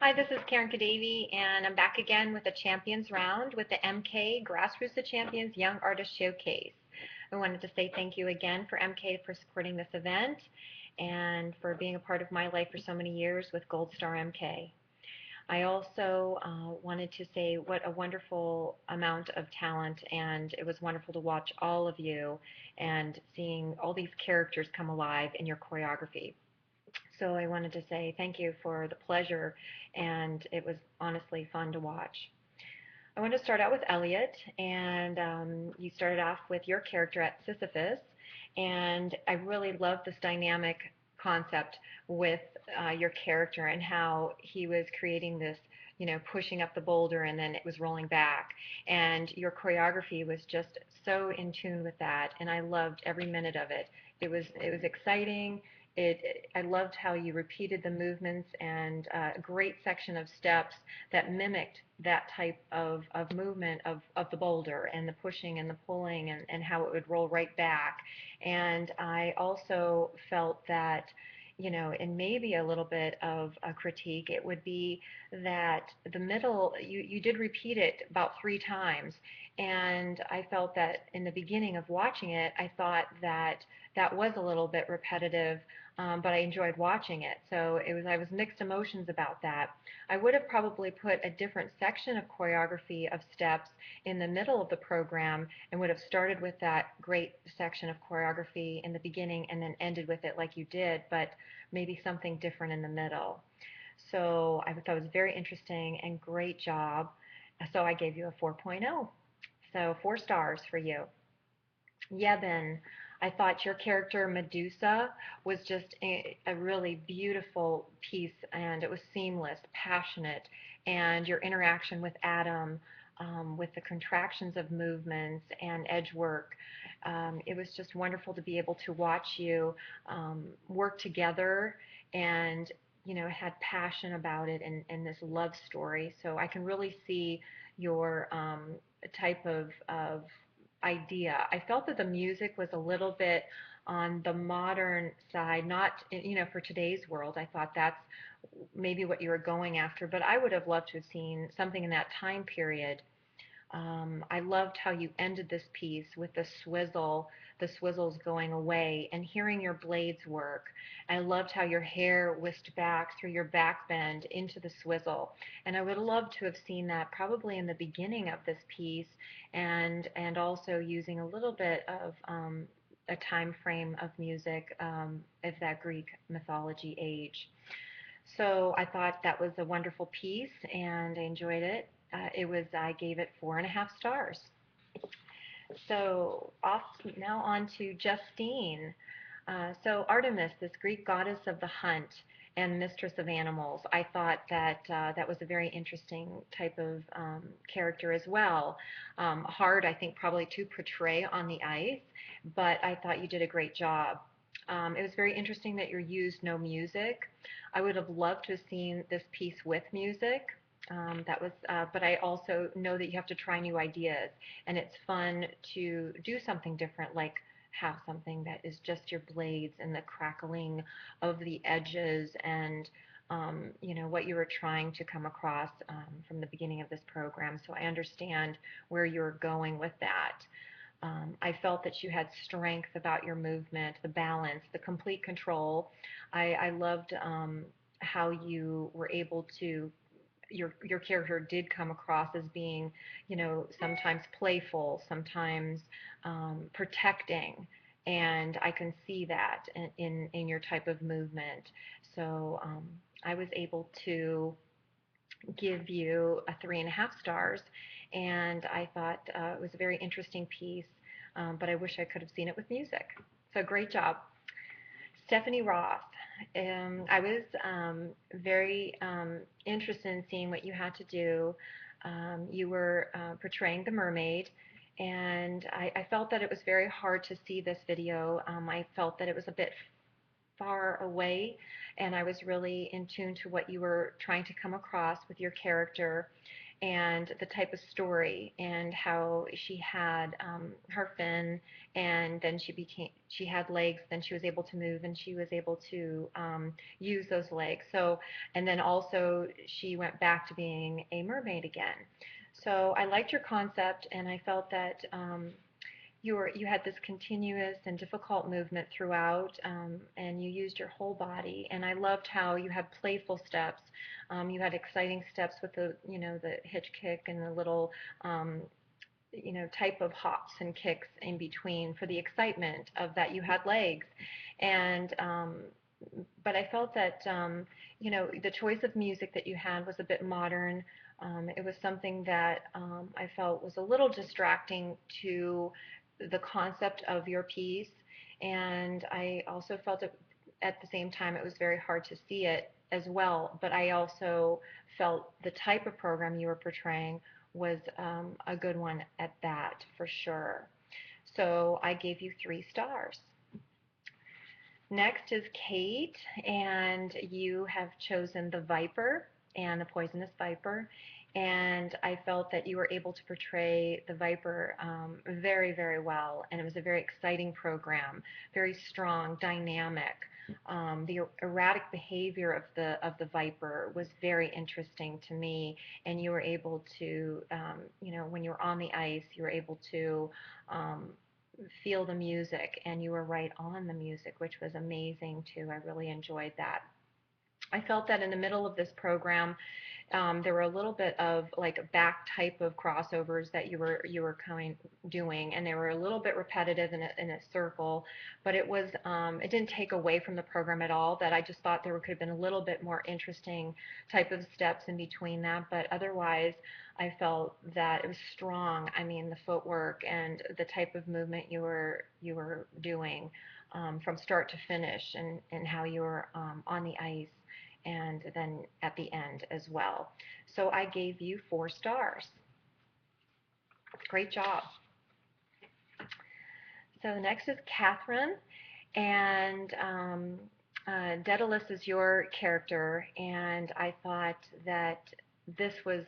Hi, this is Karen Kadavi, and I'm back again with the Champions Round with the MK Grassroots of Champions Young Artist Showcase. I wanted to say thank you again for MK for supporting this event and for being a part of my life for so many years with Gold Star MK. I also wanted to say what a wonderful amount of talent, and it was wonderful to watch all of you and seeing all these characters come alive in your choreography. So I wanted to say thank you for the pleasure, and it was honestly fun to watch. I want to start out with Elliot, and you started off with your character at Sisyphus, and I really loved this dynamic concept with your character and how he was creating this, pushing up the boulder and then it was rolling back, and your choreography was just so in tune with that, and I loved every minute of it. It was exciting. I loved how you repeated the movements and a great section of steps that mimicked that type of movement of the boulder and the pushing and the pulling and how it would roll right back. And I also felt that, and maybe a little bit of a critique, it would be that the middle, you did repeat it about 3 times. And I felt that in the beginning of watching it, I thought that that was a little bit repetitive, but I enjoyed watching it. So I was mixed emotions about that. I would have probably put a different section of choreography of steps in the middle of the program and would have started with that great section of choreography in the beginning and then ended with it like you did, but maybe something different in the middle. So I thought it was very interesting and great job. So I gave you a 4.0. So 4 stars for you. Yevon, I thought your character Medusa was just a really beautiful piece, and it was seamless, passionate, and your interaction with Adam, with the contractions of movements and edge work. It was just wonderful to be able to watch you work together and had passion about it and this love story. So I can really see your type of idea. I felt that the music was a little bit on the modern side, not for today's world. I thought that's maybe what you were going after, but I would have loved to have seen something in that time period. I loved how you ended this piece with the swizzles going away, and hearing your blades work. I loved how your hair whisked back through your back bend into the swizzle. And I would have loved to have seen that probably in the beginning of this piece, and also using a little bit of a time frame of music of that Greek mythology age. So I thought that was a wonderful piece, and I enjoyed it. I gave it 4.5 stars. So off now on to Justine. So Artemis, this Greek goddess of the hunt and mistress of animals, I thought that that was a very interesting type of character as well. Hard, I think, probably to portray on the ice, but I thought you did a great job. It was very interesting that you used no music. I would have loved to have seen this piece with music. But I also know that you have to try new ideas, and it's fun to do something different, like have something that is just your blades and the crackling of the edges and what you were trying to come across from the beginning of this program. So I understand where you're going with that. I felt that you had strength about your movement, the balance, the complete control. I loved how you were able to your character did come across as being, sometimes playful, sometimes protecting, and I can see that in your type of movement. So I was able to give you a 3.5 stars, and I thought it was a very interesting piece, but I wish I could have seen it with music. So great job. Stephanie Roth. I was very interested in seeing what you had to do. You were portraying the mermaid, and I felt that it was very hard to see this video. I felt that it was a bit far away, and I was really in tune to what you were trying to come across with your character. and the type of story and how she had her fin, and then she had legs, then she was able to move and she was able to use those legs. So, and then also she went back to being a mermaid again. So I liked your concept, and I felt that you had this continuous and difficult movement throughout, and you used your whole body. And I loved how you had playful steps. You had exciting steps with the hitch kick and the little type of hops and kicks in between for the excitement of that you had legs. And but I felt that the choice of music that you had was a bit modern. It was something that I felt was a little distracting to the concept of your piece, and I also felt it at the same time it was very hard to see it as well. But I also felt the type of program you were portraying was a good one at that for sure. So I gave you 3 stars. Next is Kate, and you have chosen the Viper and the Poisonous Viper. And I felt that you were able to portray the Viper very, very well. And it was a very exciting program, very strong, dynamic. The erratic behavior of the Viper was very interesting to me. And you were able to, when you were on the ice, you were able to feel the music, and you were right on the music, which was amazing too. I really enjoyed that. I felt that in the middle of this program, there were a little bit of like back type of crossovers that you were kind of doing, and they were a little bit repetitive in a circle, but it didn't take away from the program at all. That I just thought there could have been a little bit more interesting type of steps in between that, but otherwise I felt that it was strong. I mean, the footwork and the type of movement you were doing from start to finish, and how you were on the ice and then at the end as well. So I gave you 4 stars. Great job. So next is Catherine, and Daedalus is your character, and I thought that this was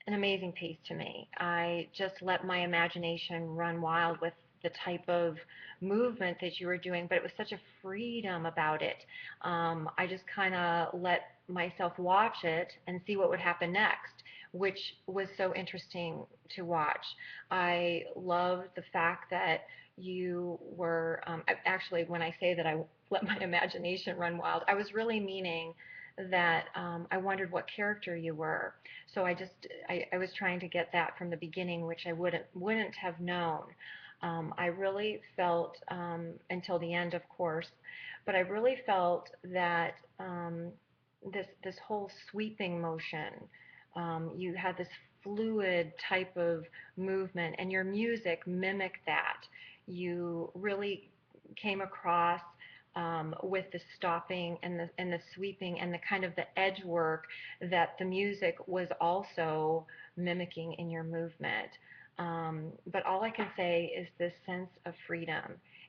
an amazing piece to me. I just let my imagination run wild with the type of movement that you were doing, but it was such a freedom about it. I just kind of let myself watch it and see what would happen next, which was so interesting to watch. I loved the fact that you were actually, when I say that I let my imagination run wild, I was really meaning that I wondered what character you were. So I was trying to get that from the beginning, which I wouldn't have known. I really felt until the end, of course, but I really felt that this whole sweeping motion, you had this fluid type of movement, and your music mimicked that. You really came across with the stopping and the sweeping and the kind of the edge work that the music was also mimicking in your movement. But all I can say is this sense of freedom.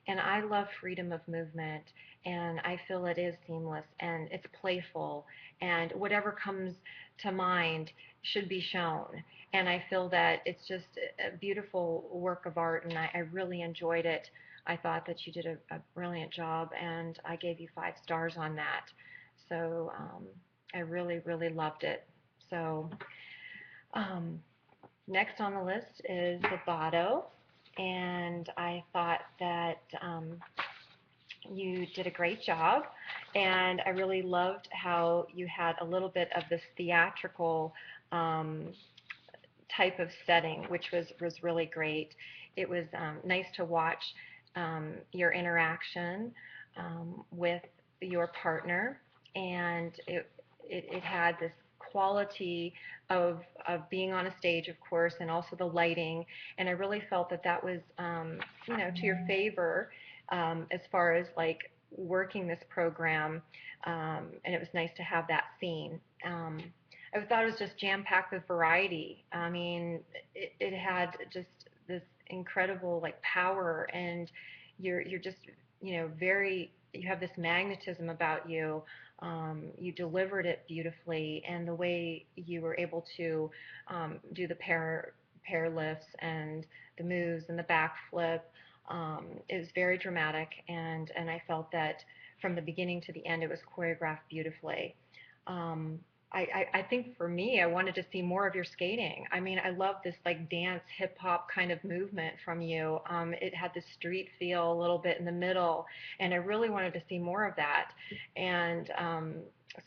And I love freedom of movement, and I feel it is seamless and it's playful, and whatever comes to mind should be shown. And I feel that it's just a beautiful work of art, and I really enjoyed it. I thought that you did a brilliant job, and I gave you 5 stars on that. So I really, really loved it. So um, next on the list is the Botto, and I thought that you did a great job, and I really loved how you had a little bit of this theatrical um, type of setting, which was really great. It was nice to watch your interaction with your partner, and it had this quality of being on a stage, of course, and also the lighting. And I really felt that that was, to your favor as far as like working this program. And it was nice to have that scene. I thought it was just jam-packed with variety. I mean, it had just this incredible like power, and you're just very, you have this magnetism about you. You delivered it beautifully, and the way you were able to do the pair lifts and the moves and the backflip, it was very dramatic, and I felt that from the beginning to the end, it was choreographed beautifully. Um, I think for me, I wanted to see more of your skating. I mean, I love this like dance, hip hop kind of movement from you. It had this street feel a little bit in the middle, and I really wanted to see more of that. And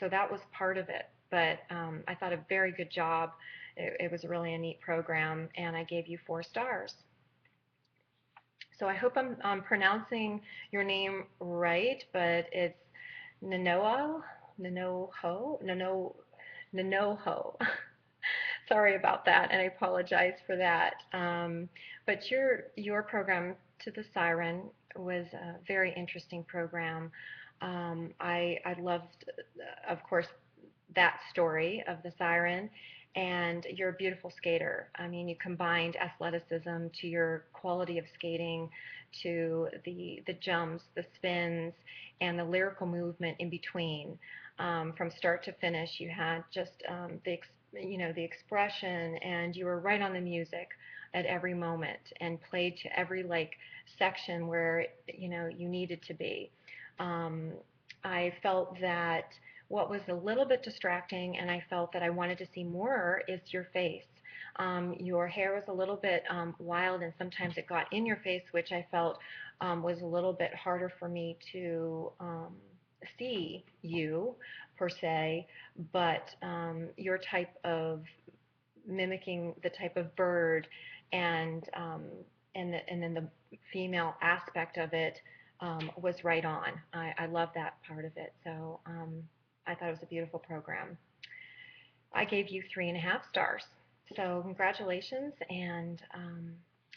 so that was part of it. But I thought a very good job. It was really a neat program, and I gave you 4 stars. So I hope I'm pronouncing your name right, but it's Nanoa, Nanoho. Sorry about that, and I apologize for that. But your program, To the Siren, was a very interesting program. I loved, of course, that story of the siren, and you're a beautiful skater. I mean, you combined athleticism to your quality of skating, to the jumps, the spins, and the lyrical movement in between. From start to finish, you had just the expression, and you were right on the music at every moment, and played to every like section where you needed to be. Um, I felt that what was a little bit distracting, and I felt that I wanted to see more, is your face. Your hair was a little bit wild, and sometimes it got in your face, which I felt was a little bit harder for me to see you per se. But your type of mimicking the type of bird, and and then the female aspect of it was right on. I love that part of it. So I thought it was a beautiful program. I gave you 3.5 stars. So congratulations, and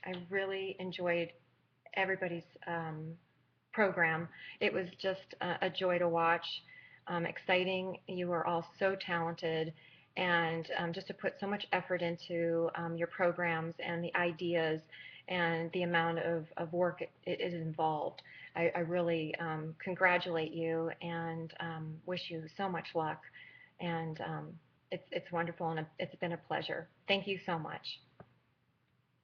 I really enjoyed everybody's program. It was just a joy to watch, exciting. You were all so talented, and just to put so much effort into your programs and the ideas and the amount of work it is involved. I really congratulate you, and wish you so much luck. And it's wonderful, and it's been a pleasure. Thank you so much.